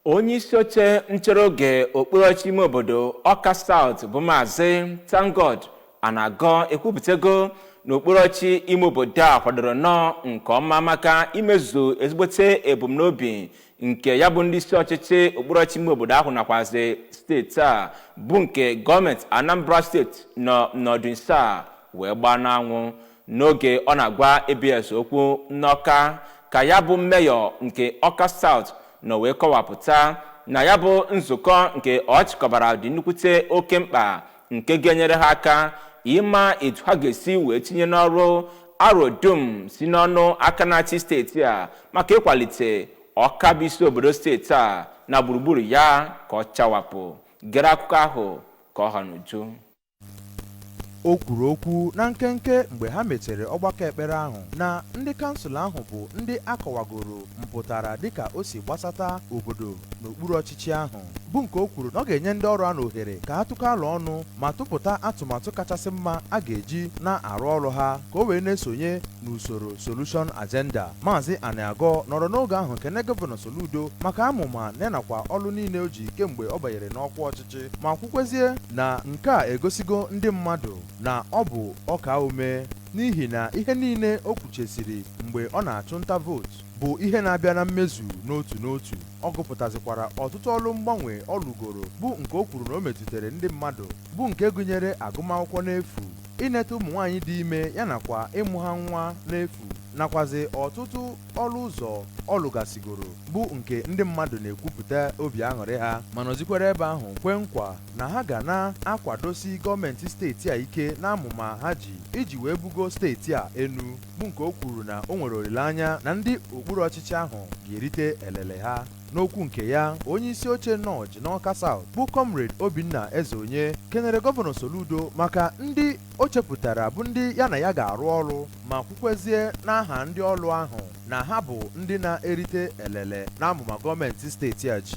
Onyeisi oche nchere oge okpukperechi ime obodo Awka South bụ Maazị Tangod Anago ekwupụtago na okpukperechi ime obodo a kwadoro nnọọ nke ọma maka imezu ezigbote ebumnobi nke ya bụ ndị isi ọchịchị okpukperechi ime obodo ahụ nakwazi steeti a bụ nke gọọmenti Anambra steeti n'ọdụ nso a wee gbaa n'anwụ n'oge ọ na-agwa ABS okwu n'Awka ka ya bụ meyọ nke Awka South na wee kọwapụta na ya bụ nzukọ nke ọ chịkọbara dị nnukwute oke mkpa nke ga-enyere ha aka ịma etu ha ga-esi wee tinye n'ọrụ aro dum si n'ọnụ aka na-achị steeti a maka ịkwalite Awka bụ isi obodo steeti a na gburugburu ya ka ọ chawapụ. Gere akụkọ ahụ ka ọ ha n'uju. O kwuru okwu na nkenke mgbe ha mechara ọgbakọ ekpere ahụ na ndị kansụl ahụ bụ ndị akọwagoro mpụtara dịka o si gbasata obodo n'okpuru ọchịchị ahụ bụ nke o kwuru na ọ ga-enye ndị ọrụ a n'ohere ka ha tụkọ ala ọnụ ma tụpụta atụmatụ kachasị mma a ga-eji na-arụ ọrụ ha ka o wee na-esonye n'usoro solution agenda. Maazị Anago nọrọ n'oge ahụ kene gọvanọ Soludo maka amụma na nakwa ọrụ niile o ji kemgbe ọ banyere n'ọkwa ọchịchị ma kwukwezie na nke a egosigo ndị mmadụ na ọ bụ ọka ume n'ihi na ihe niile o kwuchesiri mgbe ọ na-achụ nta vootu bụ ihe na-abịa na mmezu n'otu n'otu. Ọ gụpụtazikwara ọtụtụ ọrụ mgbanwe ọ lụgoro bụ nke o kwuru na o metụtara ndị mmadụ bụ nke gụnyere agụmakwụkwọ n'efu, ineta ụmụ nwaanyị dị ime ya nakwa ịmụ ha nwa n'efu nakwazi ọtụtụ ọrụ ụzọ ọ lụgasigoro bụ nke ndị mmadụ na-ekwupụta obi aṅụrị ha ma nọzikwara ebe ahụ kwe nkwa na ha ga na-akwadosi gọọmenti steeti a ike n'amụma ha ji iji wee bugo steeti a enu bụ nke o kwuru na o nwere olileanya na ndị okpuru ọchịchị ahụ ga-erite elele ha. N'okwu nke ya, onye isi oche nọọji n'Awka South bụ Comrade Obinna Ezeonye kenere gọvanọ Soludo maka ndị o chepụtara bụ ndị ya na ya ga-arụ ọrụ ma kwukwezie n'aha ndị ọrụ ahụ na ha bụ ndị na-erite elele n'amụma gọọmenti steeti a ji.